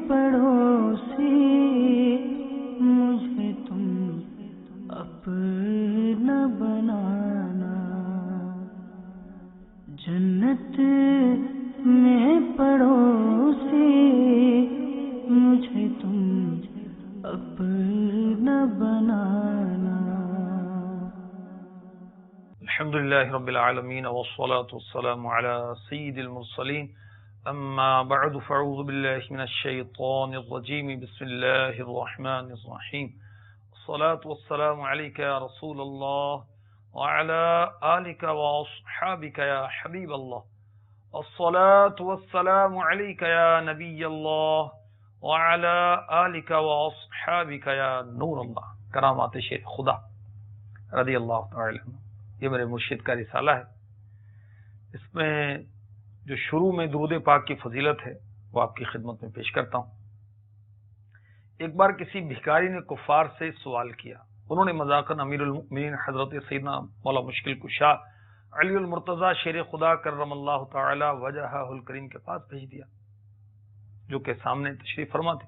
پڑوسی مجھے تم اپنا بنانا، جنت میں پڑوسی مجھے تم اپنا بنانا۔ الحمدللہ رب العالمین والصلاة والسلام على سید المرسلین، اما بعد فاعوذ باللہ من الشیطان الرجیم، بسم اللہ الرحمن الرحیم، الصلاة والسلام علیک یا رسول اللہ وعلى آلک واصحابک یا حبیب اللہ، الصلاة والسلام علیک یا نبی اللہ وعلى آلک واصحابک یا نور اللہ۔ کرامات شیخ خدا رضی اللہ تعالی عنہ، یہ میرے مرشد کا رسالہ ہے۔ اس میں جو شروع میں درود پاک کی فضیلت ہے وہ آپ کی خدمت میں پیش کرتا ہوں۔ ایک بار کسی بھکاری نے کفار سے سوال کیا، انہوں نے مذاقاً امیر المؤمنین حضرت سیدنا مولا مشکل کشا علی المرتضیٰ شیر خدا کرم اللہ تعالی وجہہ الکریم کے پاس بھیج دیا، جو کہ سامنے تشریف فرما تھے۔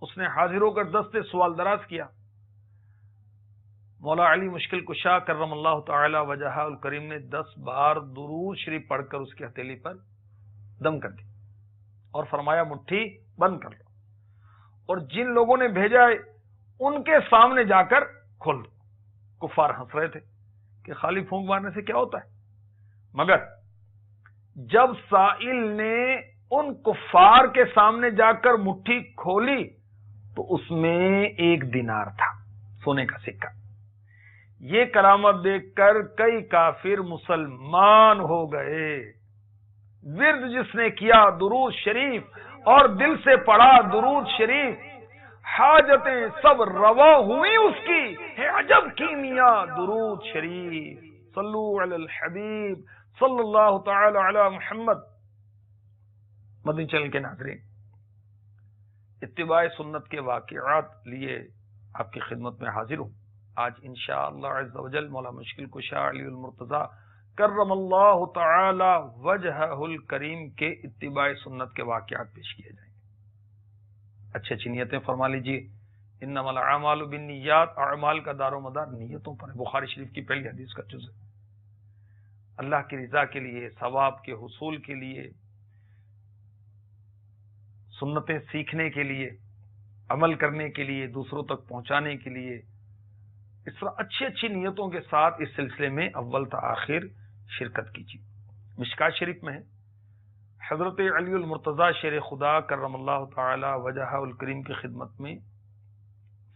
اس نے حاضر ہو کر دست سوال دراز کیا۔ مولا علی مشکل کشا کرم اللہ تعالی وجہہ الکریم نے 10 بار درود شریف پڑھ کر اس کی ہتھیلی پر دم کر دی اور فرمایا مٹھی بند کر لو، اور جن لوگوں نے بھیجا ہے ان کے سامنے جا کر کھول دو۔ کفار ہنس رہے تھے کہ خالی پھونک مارنے سے کیا ہوتا ہے، مگر جب سائل نے ان کفار کے سامنے جا کر مٹھی کھولی تو اس میں 1 دینار تھا، سونے کا سکہ۔ یہ کرامت دیکھ کر کئی کافر مسلمان ہو گئے۔ ورد جس نے کیا درود شریف اور دل سے پڑھا درود شریف، حاجتیں سب روا ہوئی اس کی، ہے عجب کیمیا درود شریف۔ صلو علی الحبیب صلی اللہ تعالی علی محمد۔ مدنی چینل کے ناظرین، اتباع سنت کے واقعات لیے آپ کی خدمت میں حاضر ہوں۔ آج انشاءاللہ عز و جل مولا مشکل کشا علی المرتضیٰ کرم اللہ تعالی وجہہ الکریم کے اتباع سنت کے واقعات پیش کیے جائیں گے۔ اچھی اچھی نیتیں فرما لیجیے۔ انما الاعمال بالنیات، اعمال کا دار و مدار نیتوں پر ہے۔ بخاری شریف کی پہلی حدیث کا جز ہے۔ اللہ کی رضا کے لیے، ثواب کے حصول کے لیے، سنتیں سیکھنے کے لیے، عمل کرنے کے لیے، دوسروں تک پہنچانے کے لیے، اس طرح اچھی اچھی نیتوں کے ساتھ اس سلسلے میں اول تا آخر شرکت کیجیے۔ مشکات شریف میں ہے، حضرت علی المرتضیٰ شیر خدا کرم اللہ تعالی وجہہ الکریم کی خدمت میں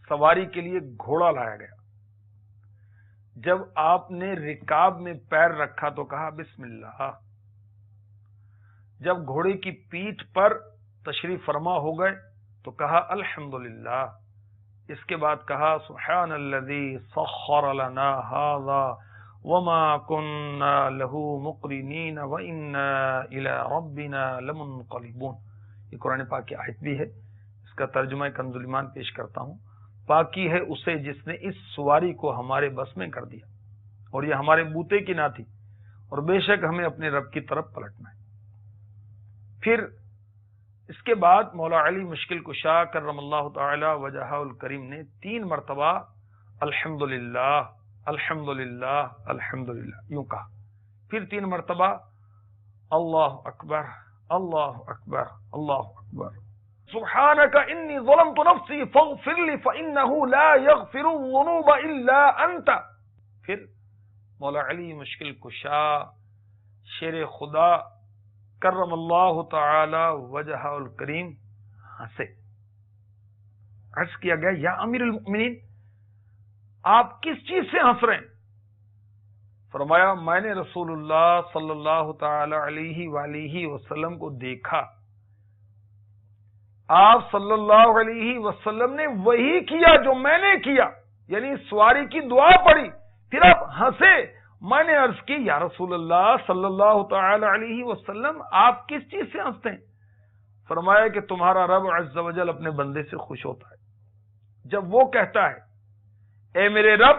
سواری کے لیے گھوڑا لایا گیا۔ جب آپ نے رکاب میں پیر رکھا تو کہا بسم اللہ۔ جب گھوڑے کی پیٹھ پر تشریف فرما ہو گئے تو کہا الحمدللہ۔ اس کے بعد کہا سبحان الذی سخر لنا ھذا وما كنا له مقرنین وانا الی ربنا لمنقلبون۔ یہ قرآن پاک کی آیت بھی ہے، اس کا ترجمہ کنز ایمان پیش کرتا ہوں۔ پاکی ہے اسے جس نے اس سواری کو ہمارے بس میں کر دیا، اور یہ ہمارے بوتے کی نہ تھی، اور بے شک ہمیں اپنے رب کی طرف پلٹنا ہے۔ پھر اس کے بعد مولا علی مشکل کشا کرم اللہ تعالی وجہہ الکریم نے 3 مرتبہ الحمدللہ الحمدللہ الحمدللہ یوں کہا۔ پھر 3 مرتبہ اللہ اکبر اللہ اکبر اللہ اکبر، سبحانک انی ظلمت نفسی فاغفر لی فانہ لا یغفر الذنوب الا انت۔ پھر مولا علی مشکل کشا شیر خدا کرم اللہ تعالی وجہہ الکریم ہنسے۔ عرض کیا گیا یا امیر المؤمنین، آپ کس چیز سے ہنس رہے ہیں؟ فرمایا میں نے رسول اللہ صلی اللہ تعالی علیہ وآلہ وسلم کو دیکھا، آپ صلی اللہ علیہ وسلم نے وہی کیا جو میں نے کیا، یعنی سواری کی دعا پڑھی، پھر آپ ہنسے۔ میں نے عرض کی یا رسول اللہ صلی اللہ تعالی علیہ وسلم آپ کس چیز سے ہنستے ہیں؟ فرمایا کہ تمہارا رب عز و جل اپنے بندے سے خوش ہوتا ہے جب وہ کہتا ہے اے میرے رب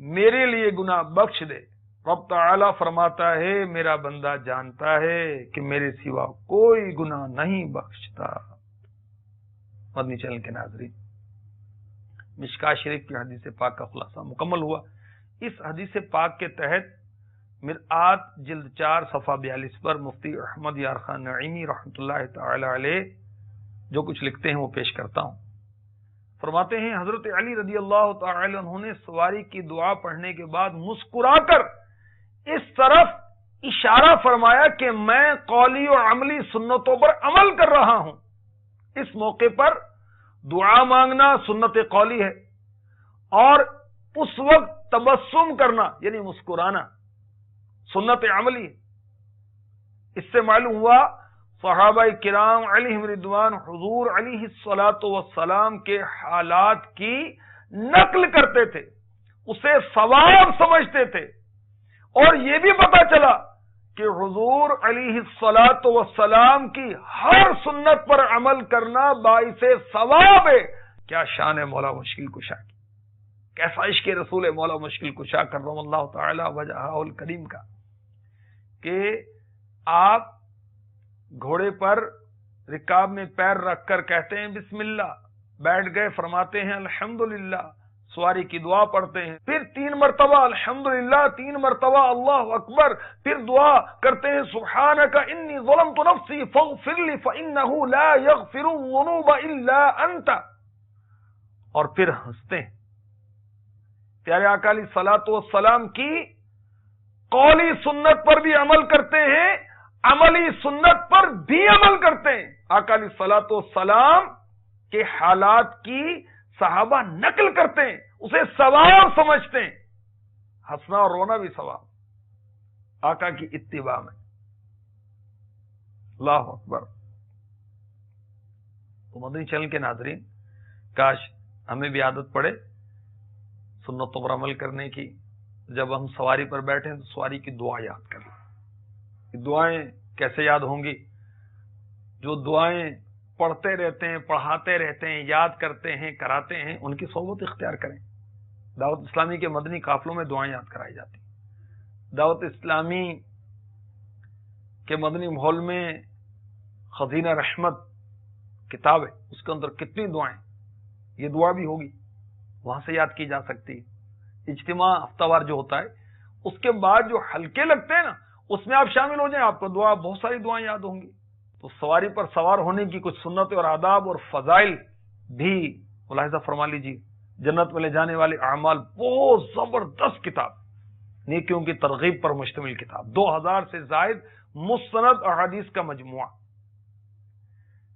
میرے لیے گناہ بخش دے۔ رب تعالی فرماتا ہے میرا بندہ جانتا ہے کہ میرے سوا کوئی گناہ نہیں بخشتا۔ مدنی چینل کے ناظرین، مشکاۃ شریف کی حدیث پاک کا خلاصہ مکمل ہوا۔ اس حدیث پاک کے تحت مرآت جلد 4 صفحہ 42 پر مفتی احمد یار خان نعیمی رحمۃ اللہ تعالی علیہ جو کچھ لکھتے ہیں وہ پیش کرتا ہوں۔ فرماتے ہیں حضرت علی رضی اللہ تعالی عنہ نے سواری کی دعا پڑھنے کے بعد مسکرا کر اس طرف اشارہ فرمایا کہ میں قولی اور عملی سنتوں پر عمل کر رہا ہوں۔ اس موقع پر دعا مانگنا سنت قولی ہے، اور اس وقت تبسم کرنا یعنی مسکرانا سنت عملی۔ اس سے معلوم ہوا صحابہ کرام علیہم رضوان حضور علیہ الصلاۃ والسلام کے حالات کی نقل کرتے تھے، اسے ثواب سمجھتے تھے، اور یہ بھی پتہ چلا کہ حضور علیہ الصلاۃ والسلام کی ہر سنت پر عمل کرنا باعث ثواب ہے۔ کیا شان ہے مولا مشکل کشا کی، کیسا عشق رسول مولا مشکل کشا کرم اللہ تعالی وجہہ الکریم کا، کہ آپ گھوڑے پر رکاب میں پیر رکھ کر کہتے ہیں بسم اللہ، بیٹھ گئے فرماتے ہیں الحمدللہ، سواری کی دعا پڑھتے ہیں، پھر 3 مرتبہ الحمدللہ، 3 مرتبہ اللہ اکبر، پھر دعا کرتے ہیں سبحانک انی ظلمت نفسی فاغفر لی فانہ لا یغفر الذنوب الا انت، اور پھر ہنستے ہیں۔ پیارے آقا علیہ الصلوۃ والسلام کی قولی سنت پر بھی عمل کرتے ہیں، عملی سنت پر بھی عمل کرتے ہیں۔ آقا علیہ الصلوۃ والسلام کے حالات کی صحابہ نقل کرتے ہیں، اسے ثواب سمجھتے ہیں، ہنسنا اور رونا بھی ثواب آقا کی اتباع میں۔ اللہ اکبر۔ تو مدنی چینل کے ناظرین، کاش ہمیں بھی عادت پڑے سنتوں پر عمل کرنے کی۔ جب ہم سواری پر بیٹھیں تو سواری کی دعا یاد کر لیں۔ دعائیں کیسے یاد ہوں گی؟ جو دعائیں پڑھتے رہتے ہیں، پڑھاتے رہتے ہیں، یاد کرتے ہیں، کراتے ہیں، ان کی صحبت اختیار کریں۔ دعوت اسلامی کے مدنی قافلوں میں دعائیں یاد کرائی جاتی ہیں۔ دعوت اسلامی کے مدنی ماحول میں خزینہ رحمت کتاب ہے، اس کے اندر کتنی دعائیں، یہ دعا بھی ہوگی، وہاں سے یاد کی جا سکتی ہے۔ اجتماع ہفتہ وار جو ہوتا ہے، اس کے بعد جو حلقے لگتے ہیں نا، اس میں آپ شامل ہو جائیں، آپ کو دعا بہت ساری دعائیں یاد ہوں گی۔ تو سواری پر سوار ہونے کی کچھ سنتیں اور آداب اور فضائل بھی ملاحظہ فرما لیجیے۔ جنت میں لے جانے والے اعمال، بہت زبردست کتاب، نیکیوں کی ترغیب پر مشتمل کتاب، 2000 سے زائد مستند احادیث کا مجموعہ۔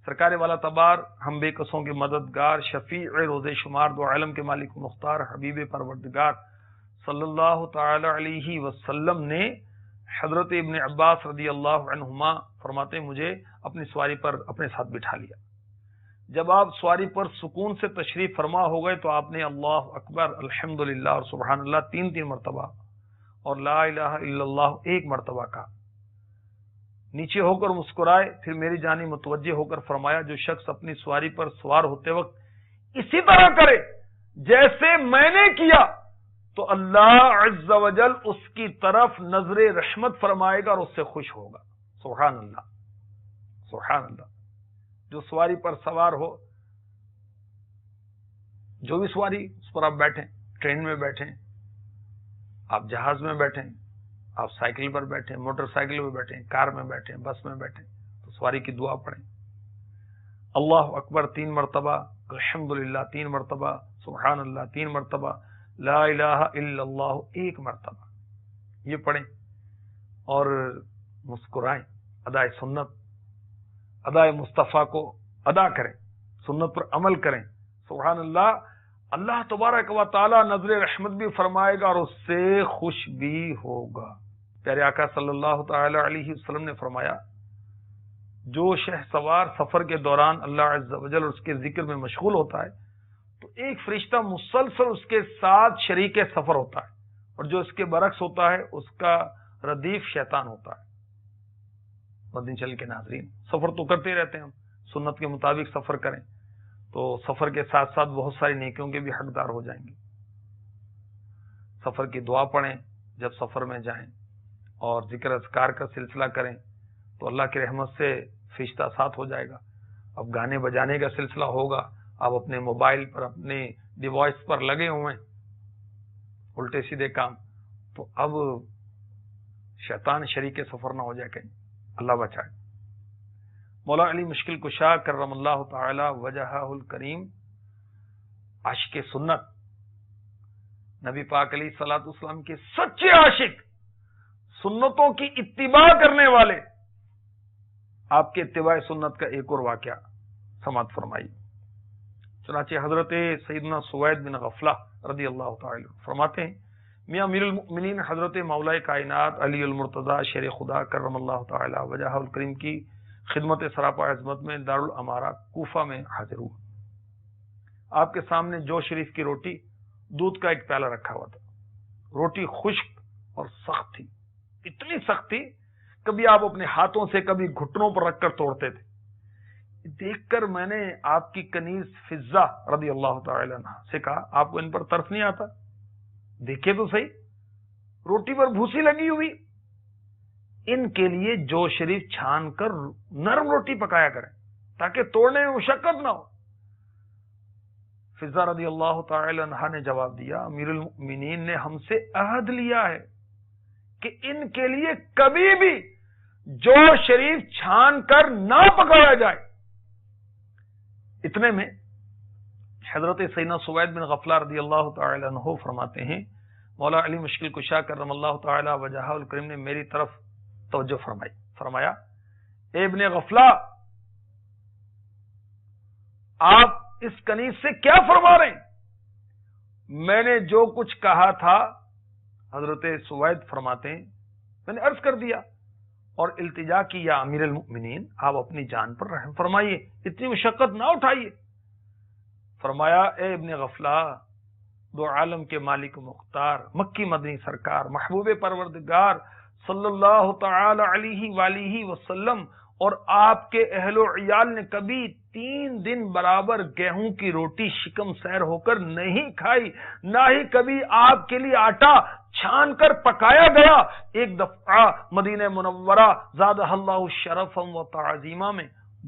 سرکار والا تبار، ہم بے کسوں کے مددگار، شفیع روز شمار، دو عالم کے مالک مختار، حبیب پروردگار صلی اللہ تعالی علیہ وسلم نے حضرت ابن عباس رضی اللہ عنہما فرماتے ہیں مجھے اپنی سواری پر اپنے ساتھ بٹھا لیا۔ جب آپ سواری پر سکون سے تشریف فرما ہو گئے تو آپ نے اللہ اکبر، الحمدللہ اور سبحان اللہ 3 مرتبہ اور لا الہ الا اللہ 1 مرتبہ کہا۔ نیچے ہو کر مسکرائے، پھر میری جانب متوجہ ہو کر فرمایا جو شخص اپنی سواری پر سوار ہوتے وقت اسی طرح کرے جیسے میں نے کیا تو اللہ عز و جل اس کی طرف نظر رحمت فرمائے گا اور اس سے خوش ہوگا۔ سبحان اللہ، سبحان اللہ۔ جو سواری پر سوار ہو، جو بھی سواری اس پر آپ بیٹھیں، ٹرین میں بیٹھیں، آپ جہاز میں بیٹھیں، آپ سائیکل پر بیٹھیں، موٹر سائیکل میں بیٹھیں، کار میں بیٹھیں، بس میں بیٹھیں، تو سواری کی دعا پڑھیں۔ اللہ اکبر 3 مرتبہ، الحمدللہ 3 مرتبہ، سبحان اللہ 3 مرتبہ، لا الہ الا اللہ 1 مرتبہ، یہ پڑھیں اور مسکرائیں۔ ادائے سنت، ادائے مصطفیٰ کو ادا کریں، سنت پر عمل کریں۔ سبحان اللہ، اللہ تبارک و تعالی نظر رحمت بھی فرمائے گا اور اس سے خوش بھی ہوگا۔ پیارے آقا صلی اللہ تعالی علیہ وسلم نے فرمایا جو شہ سوار سفر کے دوران اللہ عز و جل اور اس کے ذکر میں مشغول ہوتا ہے تو ایک فرشتہ مسلسل اس کے ساتھ شریک سفر ہوتا ہے، اور جو اس کے برعکس ہوتا ہے اس کا ردیف شیطان ہوتا ہے۔ مدنی چینل کے ناظرین، سفر تو کرتے رہتے ہیں، ہم سنت کے مطابق سفر کریں تو سفر کے ساتھ ساتھ بہت ساری نیکیوں کے بھی حقدار ہو جائیں گے۔ سفر کی دعا پڑھیں جب سفر میں جائیں، اور ذکر اذکار کا سلسلہ کریں تو اللہ کی رحمت سے فرشتہ ساتھ ہو جائے گا۔ اب گانے بجانے کا سلسلہ ہوگا، آپ اپنے موبائل پر اپنے ڈیوائس پر لگے ہوئے ہیں الٹے سیدھے کام، تو اب شیطان شریک سفر نہ ہو جائے کہیں، اللہ بچائے۔ مولا علی مشکل کشا کرم اللہ تعالی وجہہ الکریم عاشق سنت، نبی پاک علیہ الصلوۃ والسلام کے سچے عاشق، سنتوں کی اتباع کرنے والے، آپ کے اتباع سنت کا ایک اور واقعہ سماعت فرمائی۔ چنانچہ حضرت سیدنا سوید بن غفلہ رضی اللہ تعالی فرماتے ہیں، میاں امیر المؤمنین حضرت مولا کائنات علی المرتضی شیر خدا کرم اللہ تعالی وجہہ الکریم کی خدمت سراپا عظمت میں دارالامارہ کوفہ میں حاضر ہوا۔ آپ کے سامنے جو شریف کی روٹی، دودھ کا ایک پیالہ رکھا ہوا تھا۔ روٹی خشک اور سخت تھی، اتنی سخت تھی کبھی آپ اپنے ہاتھوں سے کبھی گھٹنوں پر رکھ کر توڑتے تھے۔ دیکھ کر میں نے آپ کی کنیز فضہ رضی اللہ تعالی عنہ سے کہا، آپ کو ان پر ترس نہیں آتا؟ دیکھیں تو صحیح، روٹی پر بھوسی لگی ہوئی، ان کے لیے جو شریف چھان کر نرم روٹی پکایا کریں تاکہ توڑنے میں مشقت نہ ہو۔ فضہ رضی اللہ تعالی عنہ نے جواب دیا، امیر المؤمنین نے ہم سے عہد لیا ہے کہ ان کے لیے کبھی بھی جو شریف چھان کر نہ پکایا جائے۔ اتنے میں حضرت سیدنا سوید بن غفلہ رضی اللہ تعالی عنہ فرماتے ہیں، مولا علی مشکل کشا کرم اللہ تعالی وجہہ الکریم نے میری طرف توجہ فرمائی، فرمایا، اے ابن غفلہ، آپ اس کنیز سے کیا فرما رہے ہیں؟ میں نے جو کچھ کہا تھا، حضرت سوید فرماتے ہیں، میں نے عرض کر دیا اور التجا کی، یا امیر المؤمنین آپ اپنی جان پر رحم فرمائیے، اتنی مشقت نہ اٹھائیے۔ فرمایا، اے ابن غفلہ، دو عالم کے مالک مختار، مکی مدنی سرکار، محبوب پروردگار صلی اللہ تعالی علیہ وآلہ وسلم اور آپ کے اہل و عیال نے کبھی 3 دن برابر گیہوں کی روٹی شکم سیر ہو کر نہیں کھائی، نہ ہی کبھی آپ کے لیے آٹا چھان کر پکایا گیا۔ ایک دفعہ مدینہ منورہ زادہ اللہ شرفا و تعظیما میں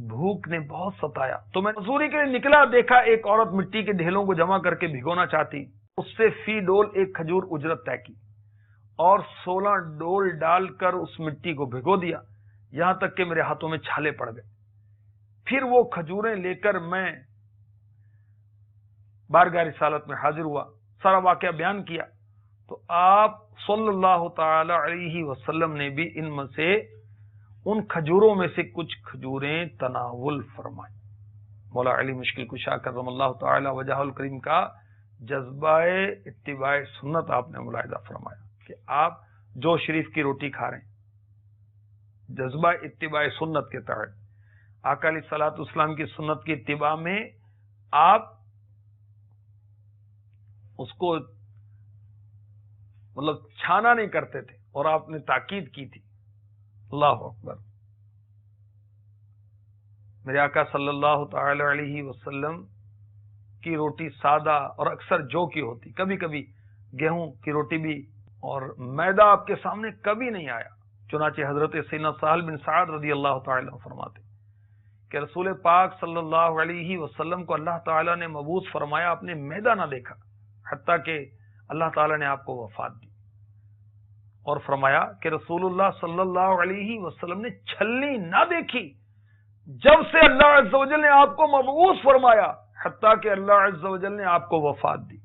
بھوک نے بہت ستایا، تو میں مزدوری کے لیے نکلا، دیکھا ایک عورت مٹی کے ڈھیلوں کو جمع کر کے بھگونا چاہتی، اس سے فی ڈول 1 کھجور اجرت طے کی اور 16 ڈول ڈال کر اس مٹی کو بھگو دیا، یہاں تک کہ میرے ہاتھوں میں چھالے پڑ گئے۔ پھر وہ کھجوریں لے کر میں بارگاہ رسالت میں حاضر ہوا، سارا واقعہ بیان کیا، تو آپ صلی اللہ تعالی علیہ وسلم نے بھی ان میں سے ان کھجوروں میں سے کچھ کھجوریں تناول فرمائیں۔ مولا علی مشکل کشا کرم اللہ تعالی وجہہ الکریم کا جذبہ اتباع سنت آپ نے ملاحظہ فرمایا کہ آپ جو شریف کی روٹی کھا رہے ہیں، جذبہ اتباع سنت کے تحت آقا علیہ الصلوۃ والسلام کی سنت کی اتباع میں آپ اس کو مطلب چھانا نہیں کرتے تھے اور آپ نے تاکید کی تھی۔ اللہ اکبر۔ میرے آقا صلی اللہ تعالی علیہ وسلم کی روٹی سادہ اور اکثر جو کی ہوتی، کبھی کبھی گیہوں کی روٹی بھی، اور میدہ آپ کے سامنے کبھی نہیں آیا۔ چنانچہ حضرت سیدنا سہل بن سعد رضی اللہ تعالی عنہ فرماتے کہ رسول پاک صلی اللہ علیہ وسلم کو اللہ تعالیٰ نے مبعوث فرمایا، آپ نے میدہ نہ دیکھا، حتیٰ کہ اللہ تعالیٰ نے آپ کو وفات دی، اور فرمایا کہ رسول اللہ صلی اللہ علیہ وسلم نے چھلنی نہ دیکھی جب سے اللہ عز و جل نے آپ کو مبعوث فرمایا، حتیٰ کہ اللہ عز و جل نے آپ کو وفات دی۔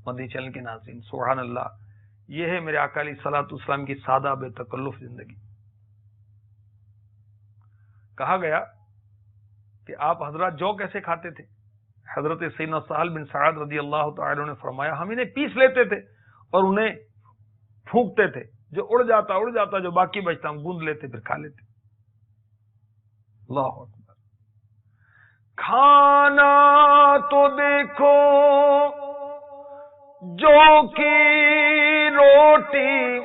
مدنی چینل کے ناظرین، سبحان اللہ، یہ ہے میرے آقا علیہ الصلوۃ والسلام کی سادہ بے تکلف زندگی۔ کہا گیا کہ آپ حضرات جو کیسے کھاتے تھے؟ حضرت سیدنا سہل بن سعد رضی اللہ تعالی عنہ نے فرمایا، ہم انہیں پیس لیتے تھے اور انہیں پھونکتے تھے، جو اڑ جاتا جو باقی بچتا ہم گوند لیتے پھر کھا لیتے۔ اللہ اکبر۔ کھانا تو دیکھو جو کی روٹی،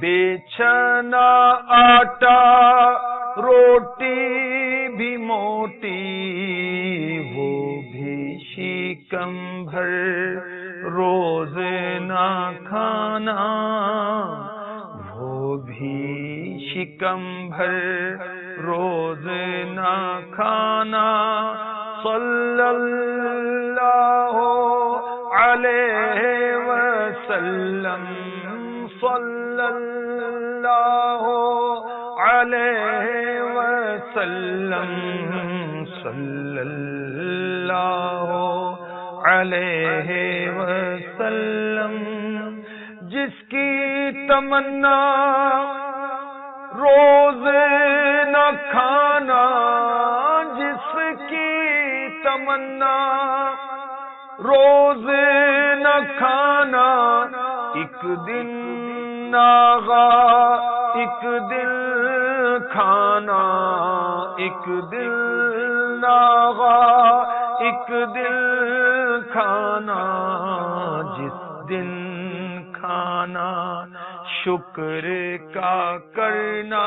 بیچنا آٹا روٹی بھی موٹی، وہ بھی شکم بھر روز نہ کھانا، وہ بھی شکم بھر روز نہ کھانا صلی اللہ علیہ وسلم صلی اللہ علیہ وسلم صلی اللہ علیہ وسلم جس کی تمنا روز نہ کھانا جس کی تمنا روز نہ کھانا ایک دن ناغا ایک دن کھانا ایک دن ناغا ایک دن کھانا جس دن کھانا شکر کا کرنا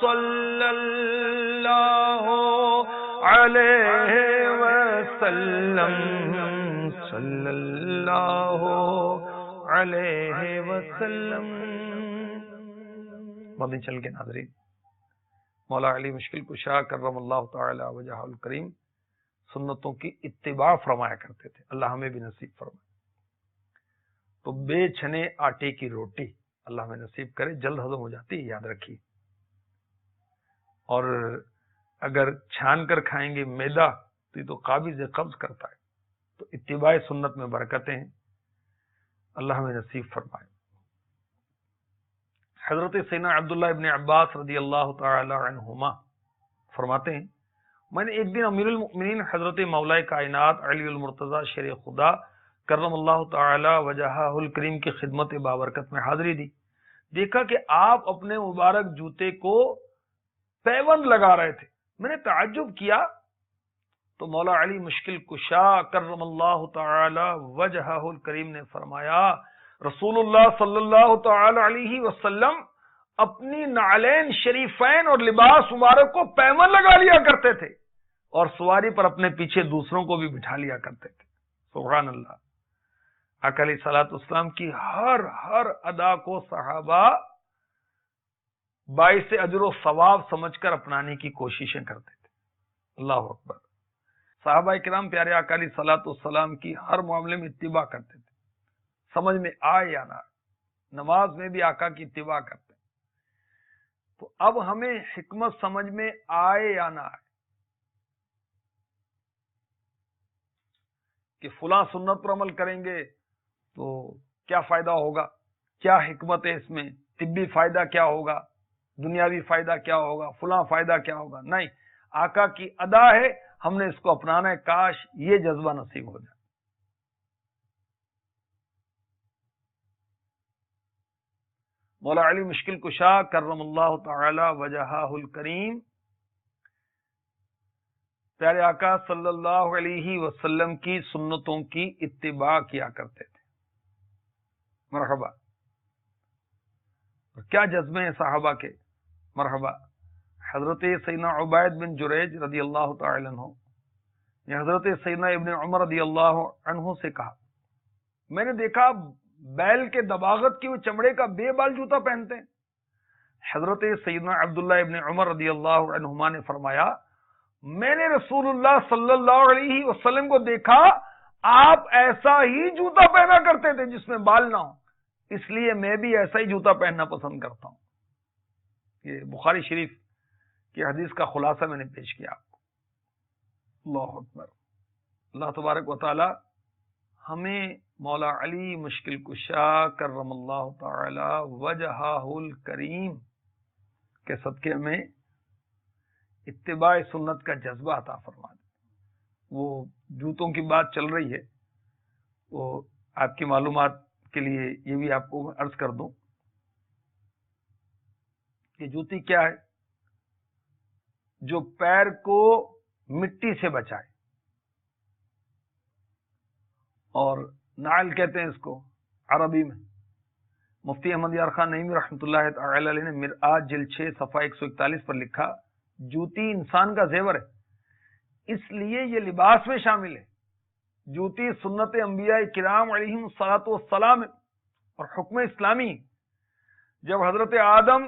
صلی اللہ علیہ وسلم صلی اللہ علیہ وسلم. مدنی چل کے ناظرین، مولا علی مشکل کشا کرم اللہ تعالی وجہ الکریم سنتوں کی اتباع فرمایا کرتے تھے. اللہ ہمیں بھی نصیب فرمائے. تو بے چھنے آٹے کی روٹی اللہ ہمیں نصیب کرے، جلد ہضم ہو جاتی ہے، یاد رکھیے. اور اگر چھان کر کھائیں گے میدا تو یہ تو قابض قبض کرتا ہے. تو اتباع سنت میں برکتیں ہیں، اللہ ہمیں نصیب فرمائے. حضرت سیدنا عبداللہ ابن عباس رضی اللہ تعالی عنہما فرماتے ہیں، میں نے ایک دن امیر المؤمنین حضرت مولا کائنات علی المرتضی شیر خدا کرم اللہ تعالی وجہہ الکریم کی خدمت بابرکت میں حاضری دی. دیکھا کہ آپ اپنے مبارک جوتے کو پیوند لگا رہے تھے. میں نے تعجب کیا تو مولا علی مشکل کشا کرم اللہ تعالی وجہہ الکریم نے فرمایا، رسول اللہ صلی اللہ تعالی علیہ وسلم اپنی نعلین شریفین اور لباس مبارک کو پیوند لگا لیا کرتے تھے اور سواری پر اپنے پیچھے دوسروں کو بھی بٹھا لیا کرتے تھے. سبحان اللہ. آقا علیہ الصلوۃ والسلام کی ہر ادا کو صحابہ باعث اجر و ثواب سمجھ کر اپنانے کی کوششیں کرتے تھے. اللہ اکبر. صحابہ کرام پیارے آقا علیہ الصلوۃ والسلام کی ہر معاملے میں اتباع کرتے تھے، سمجھ میں آئے یا نہ آئے. نماز میں بھی آقا کی اتباع کرتے ہیں. تو اب ہمیں حکمت سمجھ میں آئے یا نہ آئے کہ فلاں سنت پر عمل کریں گے تو کیا فائدہ ہوگا، کیا حکمت ہے اس میں، طبی فائدہ کیا ہوگا، دنیاوی فائدہ کیا ہوگا، فلاں فائدہ کیا ہوگا. نہیں، آقا کی ادا ہے، ہم نے اس کو اپنانا ہے. کاش یہ جذبہ نصیب ہو جائے. مولا علی مشکل کشا کرم اللہ تعالی وجہہ الکریم پیارے آقا صلی اللہ علیہ وسلم کی سنتوں کی اتباع کیا کرتے تھے. مرحبا. کیا جذبے ہیں صحابہ کے. مرحبا. حضرت سیدنا عبید بن جریج رضی اللہ تعالی عنہ نے حضرت سیدنا ابن عمر رضی اللہ عنہ سے کہا، میں نے دیکھا بیل کے دباغت کی وہ چمڑے کا بے بال جوتا پہنتے ہیں. حضرت سیدنا عبداللہ ابن عمر رضی اللہ عنہما نے فرمایا، میں نے رسول اللہ صلی اللہ علیہ وسلم کو دیکھا آپ ایسا ہی جوتا پہنا کرتے تھے جس میں بال نہ ہو، اس لیے میں بھی ایسا ہی جوتا پہننا پسند کرتا ہوں. یہ بخاری شریف کی حدیث کا خلاصہ میں نے پیش کیا آپ کو. اللہ اکبر. اللہ تبارک و تعالی ہمیں مولا علی مشکل کشا کرم اللہ تعالی وجہہ الکریم کے صدقے میں اتباع سنت کا جذبہ عطا فرما دے. وہ جوتوں کی بات چل رہی ہے، وہ آپ کی معلومات کے لیے یہ بھی آپ کو عرض کر دوں کہ جوتی کیا ہے؟ جو پیر کو مٹی سے بچائے. اور نعل کہتے ہیں اس کو عربی میں. مفتی احمد یار خان نعیمی رحمۃ اللہ تعالی علیہ نے مرآت جلد 6 صفحہ 141 پر لکھا، جوتی انسان کا زیور ہے، اس لیے یہ لباس میں شامل ہے. جوتی سنت انبیاء کرام علیہم الصلوۃ والسلام اور حکم اسلامی. جب حضرت آدم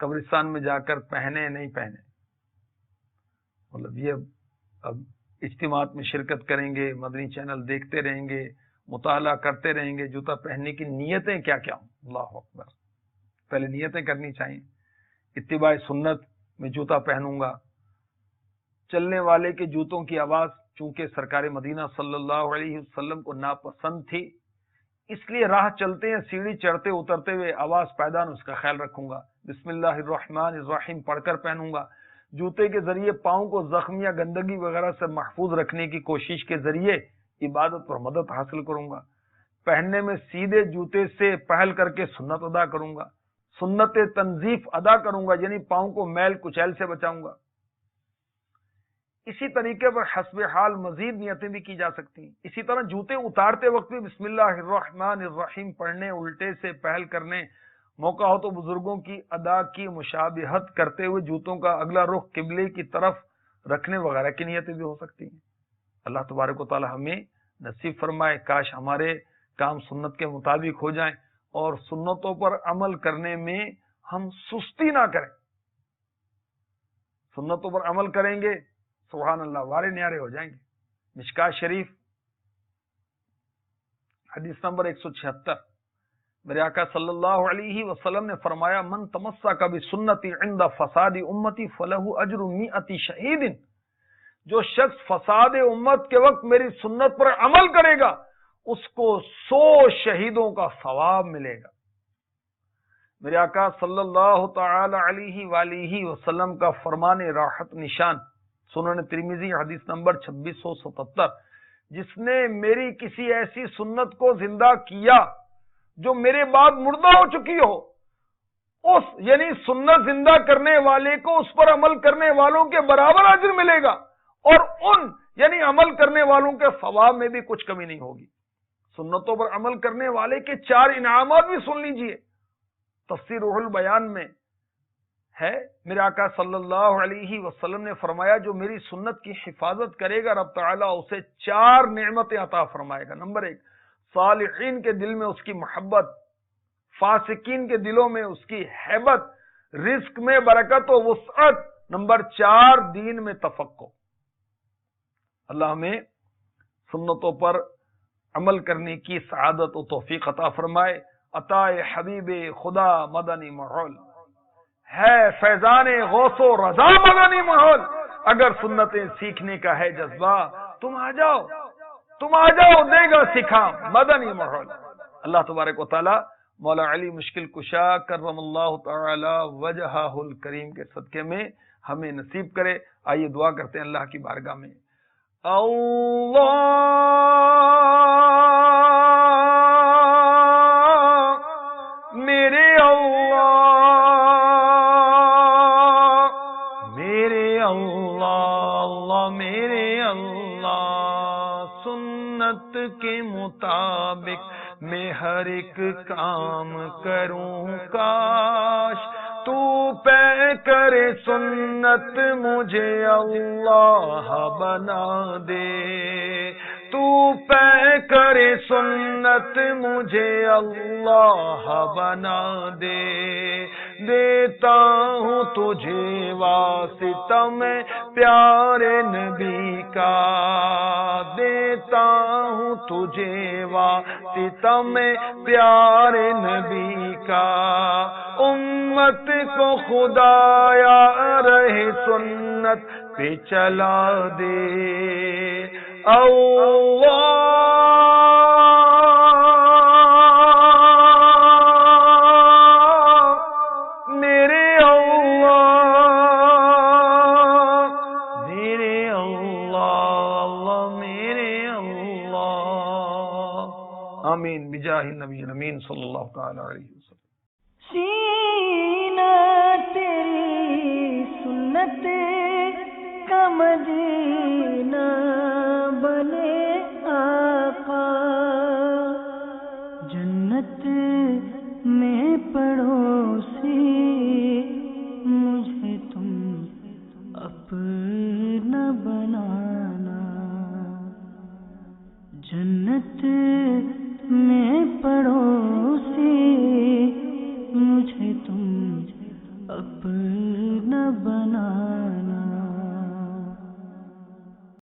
قبرستان میں جا کر پہنے نہیں پہنے، مطلب یہ اب اجتماعات میں شرکت کریں گے، مدنی چینل دیکھتے رہیں گے، مطالعہ کرتے رہیں گے، جوتا پہننے کی نیتیں کیا کیا ہوں؟ اللہ اکبر، پہلے نیتیں کرنی چاہیے۔ اتباع سنت میں جوتا پہنوں گا، چلنے والے کے جوتوں کی آواز چونکہ سرکار مدینہ صلی اللہ علیہ وسلم کو ناپسند تھی، اس لیے راہ چلتے ہیں سیڑھی چڑھتے اترتے ہوئے آواز پیدا نہ، اس کا خیال رکھوں گا۔ بسم اللہ الرحمن الرحیم پڑھ کر پہنوں گا۔ جوتے کے ذریعے پاؤں کو زخم یا گندگی وغیرہ سے محفوظ رکھنے کی کوشش کے ذریعے عبادت اور مدد حاصل کروں گا۔ پہننے میں سیدھے جوتے سے پہل کر کے سنت ادا کروں گا، سنت تنظیف ادا کروں گا، یعنی پاؤں کو میل کچیل سے بچاؤں گا۔ اسی طریقے پر حسب حال مزید نیتیں بھی کی جا سکتی ہیں۔ اسی طرح جوتے اتارتے وقت بھی بسم اللہ الرحمن الرحیم پڑھنے، الٹے سے پہل کرنے، موقع ہو تو بزرگوں کی ادا کی مشابہت کرتے ہوئے جوتوں کا اگلا رخ قبلے کی طرف رکھنے وغیرہ کی نیتیں بھی ہو سکتی ہیں۔ اللہ تبارک و تعالی ہمیں نصیب فرمائے، کاش ہمارے کام سنت کے مطابق ہو جائیں اور سنتوں پر عمل کرنے میں ہم سستی نہ کریں۔ سنتوں پر عمل کریں گے، سبحان اللہ، وارے نیارے ہو جائیں گے۔ مشکات شریف حدیث نمبر 176، میرے آقا صلی اللہ علیہ وسلم نے فرمایا، من تمسک بسنتی عند فساد امتی فلہ اجر 100 شہید، جو شخص فساد امت کے وقت میری سنت پر عمل کرے گا اس کو 100 شہیدوں کا ثواب ملے گا۔ میرے آقا صلی اللہ تعالی علیہ وآلہ وسلم کا فرمان راحت نشان، سنن ترمذی حدیث نمبر 2677، جس نے میری کسی ایسی سنت کو زندہ کیا جو میرے بعد مردہ ہو چکی ہو، اس یعنی سنت زندہ کرنے والے کو اس پر عمل کرنے والوں کے برابر اجر ملے گا، اور ان یعنی عمل کرنے والوں کے ثواب میں بھی کچھ کمی نہیں ہوگی۔ سنتوں پر عمل کرنے والے کے 4 انعامات بھی سن لیجئے۔ تفسیر روح البیان میں ہے، میرے آقا صلی اللہ علیہ وسلم نے فرمایا، جو میری سنت کی حفاظت کرے گا رب تعالیٰ اسے 4 نعمتیں عطا فرمائے گا۔ نمبر 1، صالحین کے دل میں اس کی محبت، فاسقین کے دلوں میں اس کی ہیبت، رزق میں برکت و وسعت۔ نمبر 4، دین میں تفقہ۔ اللہ ہمیں سنتوں پر عمل کرنے کی سعادت و توفیق عطا فرمائے۔ عطا حبیب خدا مدنی ماحول ہے، فیضان غوث و رضا مدنی ماحول۔ اگر سنتیں سیکھنے کا ہے جذبہ، تم آ جاؤ دے گا سکھا مدنی ماحول۔ اللہ تبارک و تعالی مولا علی مشکل کشا کرم اللہ تعالی وجہہ الکریم کے صدقے میں ہمیں نصیب کرے۔ آئیے دعا کرتے ہیں اللہ کی بارگاہ میں۔ اللہ میرے اللہ سنت کے مطابق میں ہر ایک کام کروں، کاش تو پہ کرے سنت مجھے اللہ بنا دے، تو پہ کرے سنت مجھے اللہ بنا دے۔ دیتا ہوں تجھے واسطہ میں پیارے نبی کا، دیتا ہوں تجھے واسطہ میں پیارے نبی کا۔ امت کو خدایا رہے سنت پہ چلا دے۔ اللہ آمین بجاہ النبی الامین صلی اللہ تعالی علیہ وسلم۔ سینہ تیری سنت کا مدینہ بنے آقا، جنت میں پڑوسی مجھے تم اپنا بنانا، جنت میں پڑوسی مجھے تم بنانا.